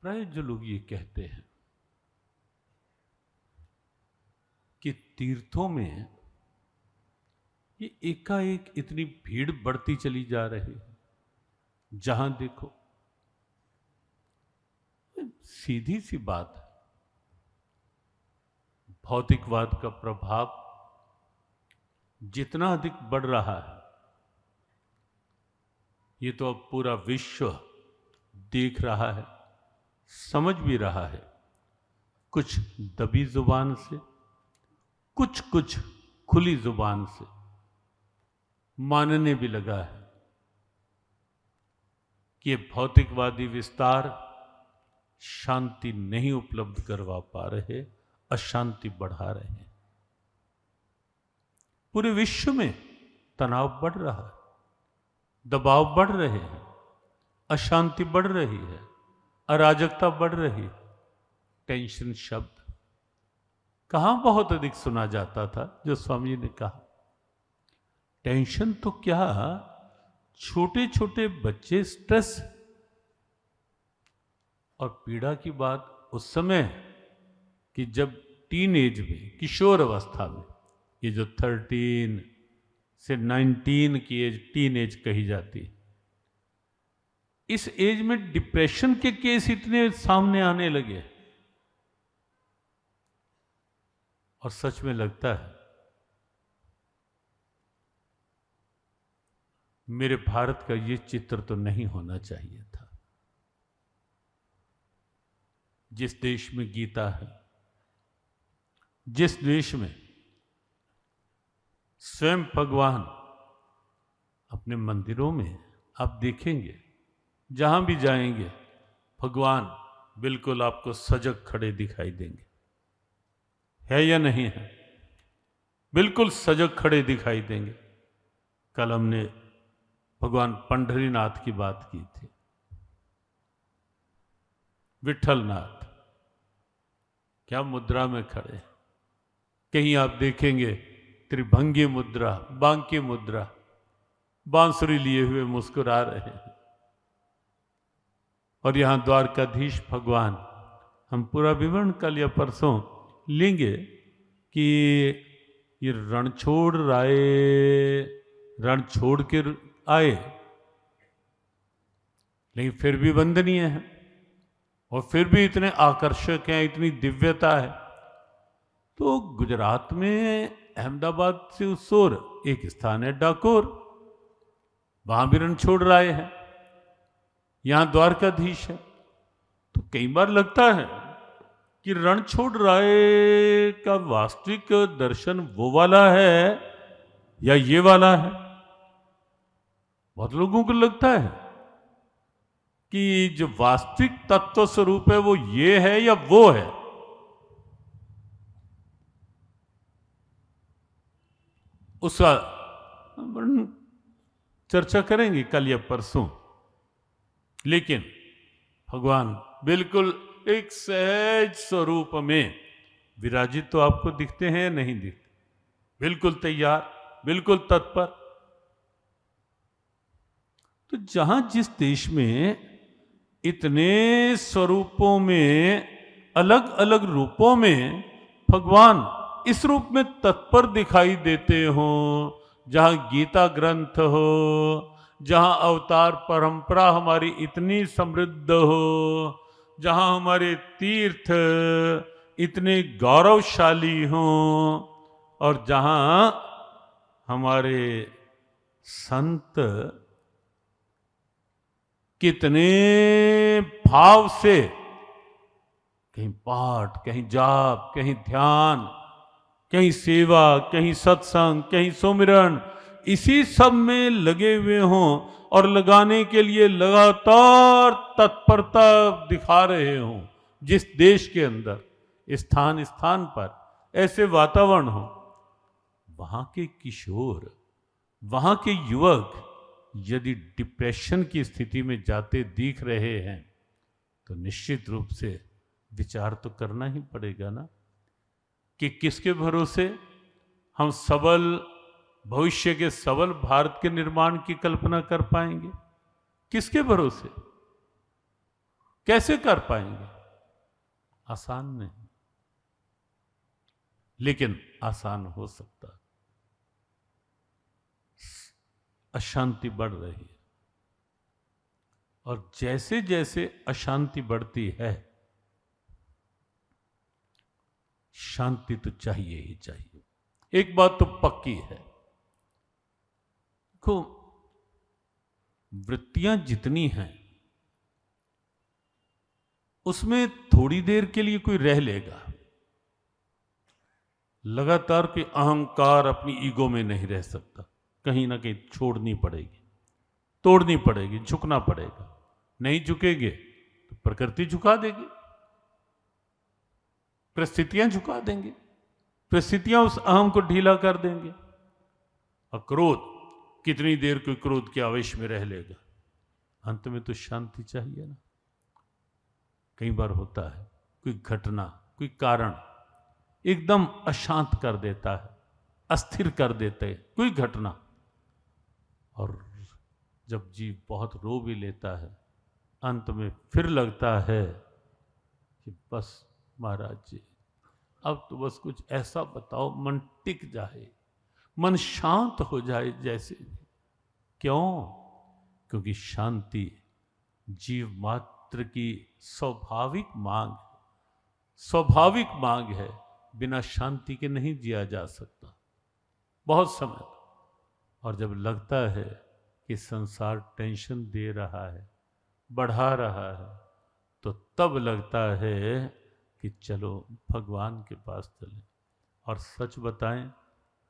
प्राय जो लोग ये कहते हैं कि तीर्थों में ये एकाएक इतनी भीड़ बढ़ती चली जा रही है, जहां देखो, सीधी सी बात है, भौतिकवाद का प्रभाव जितना अधिक बढ़ रहा है, ये तो अब पूरा विश्व देख रहा है, समझ भी रहा है, कुछ दबी जुबान से, कुछ कुछ खुली जुबान से मानने भी लगा है कि ये भौतिकवादी विस्तार शांति नहीं उपलब्ध करवा पा रहे, अशांति बढ़ा रहे हैं। पूरे विश्व में तनाव बढ़ रहा है, दबाव बढ़ रहे हैं, अशांति बढ़ रही है, अराजकता बढ़ रही है। टेंशन शब्द कहां बहुत अधिक सुना जाता था, जो स्वामी जी ने कहा। टेंशन तो क्या, छोटे छोटे बच्चे स्ट्रेस और पीड़ा की बात उस समय कि जब टीन एज में, किशोर अवस्था में, ये जो 13 से 19 की एज टीन एज कही जाती है, इस एज में डिप्रेशन के केस इतने सामने आने लगे और सच में लगता है मेरे भारत का ये चित्र तो नहीं होना चाहिए था। जिस देश में गीता है, जिस देश में स्वयं भगवान अपने मंदिरों में, आप देखेंगे जहां भी जाएंगे भगवान बिल्कुल आपको सजग खड़े दिखाई देंगे। है या नहीं है? बिल्कुल सजग खड़े दिखाई देंगे। कल हमने भगवान पंढरीनाथ की बात की थी, विठलनाथ क्या मुद्रा में खड़े। कहीं आप देखेंगे त्रिभंगी मुद्रा, बांकी मुद्रा, बांसुरी लिए हुए मुस्कुरा रहे हैं। और यहां द्वारकाधीश भगवान, हम पूरा विवरण कल या परसों लेंगे कि ये रण छोड़ राय, रण छोड़ के आए, लेकिन फिर भी वंदनीय है और फिर भी इतने आकर्षक हैं, इतनी दिव्यता है। तो गुजरात में अहमदाबाद से उस ओर एक स्थान है डाकोर, वहां भी रण छोड़ राय है, यहां द्वारकाधीश है। तो कई बार लगता है कि रण छोड़ राय का वास्तविक दर्शन वो वाला है या ये वाला है। बहुत लोगों को लगता है कि जो वास्तविक तत्व स्वरूप है वो ये है या वो है। उसका चर्चा करेंगे कल या परसों। लेकिन भगवान बिल्कुल एक सहज स्वरूप में विराजित तो आपको दिखते हैं या नहीं दिखते? बिल्कुल तैयार, बिल्कुल तत्पर। तो जहां जिस देश में इतने स्वरूपों में, अलग अलग रूपों में भगवान इस रूप में तत्पर दिखाई देते हो, जहां गीता ग्रंथ हो, जहां अवतार परंपरा हमारी इतनी समृद्ध हो, जहां हमारे तीर्थ इतने गौरवशाली हों, और जहां हमारे संत कितने भाव से कहीं पाठ, कहीं जाप, कहीं ध्यान, कहीं सेवा, कहीं सत्संग, कहीं सुमिरन, इसी सब में लगे हुए हों और लगाने के लिए लगातार तत्परता दिखा रहे हों। जिस देश के अंदर स्थान स्थान पर ऐसे वातावरण हो, वहां के किशोर, वहां के युवक यदि डिप्रेशन की स्थिति में जाते दिख रहे हैं, तो निश्चित रूप से विचार तो करना ही पड़ेगा ना कि किसके भरोसे हम सबल भविष्य के सबल भारत के निर्माण की कल्पना कर पाएंगे। किसके भरोसे? कैसे कर पाएंगे? आसान नहीं, लेकिन आसान हो सकता है। अशांति बढ़ रही है, और जैसे जैसे अशांति बढ़ती है, शांति तो चाहिए ही चाहिए। एक बात तो पक्की है, देखो, वृत्तियां जितनी हैं उसमें थोड़ी देर के लिए कोई रह लेगा, लगातार कोई अहंकार अपनी ईगो में नहीं रह सकता। कहीं ना कहीं छोड़नी पड़ेगी, तोड़नी पड़ेगी, झुकना पड़ेगा। नहीं झुकेंगे तो प्रकृति झुका देगी, परिस्थितियां झुका देंगे, परिस्थितियां उस अहम को ढीला कर देंगे। और क्रोध, कितनी देर कोई क्रोध के आवेश में रह लेगा? अंत में तो शांति चाहिए ना। कई बार होता है कोई घटना, कोई कारण एकदम अशांत कर देता है, अस्थिर कर देते है कोई घटना, और जब जीव बहुत रो भी लेता है, अंत में फिर लगता है कि बस महाराज जी, अब तो बस कुछ ऐसा बताओ मन टिक जाए, मन शांत हो जाए जैसे भी। क्यों? क्योंकि शांति जीव मात्र की स्वाभाविक मांग, स्वाभाविक मांग है। बिना शांति के नहीं जिया जा सकता बहुत समय तक। और जब लगता है कि संसार टेंशन दे रहा है, बढ़ा रहा है, तो तब लगता है कि चलो भगवान के पास चलें। और सच बताएं,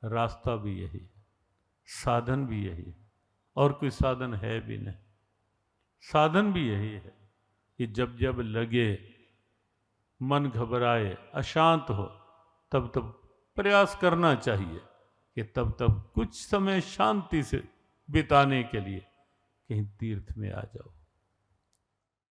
रास्ता भी यही है, साधन भी यही है, और कोई साधन है भी नहीं। साधन भी यही है कि जब जब लगे मन घबराए, अशांत हो, तब तब प्रयास करना चाहिए कि तब तब कुछ समय शांति से बिताने के लिए कहीं तीर्थ में आ जाओ।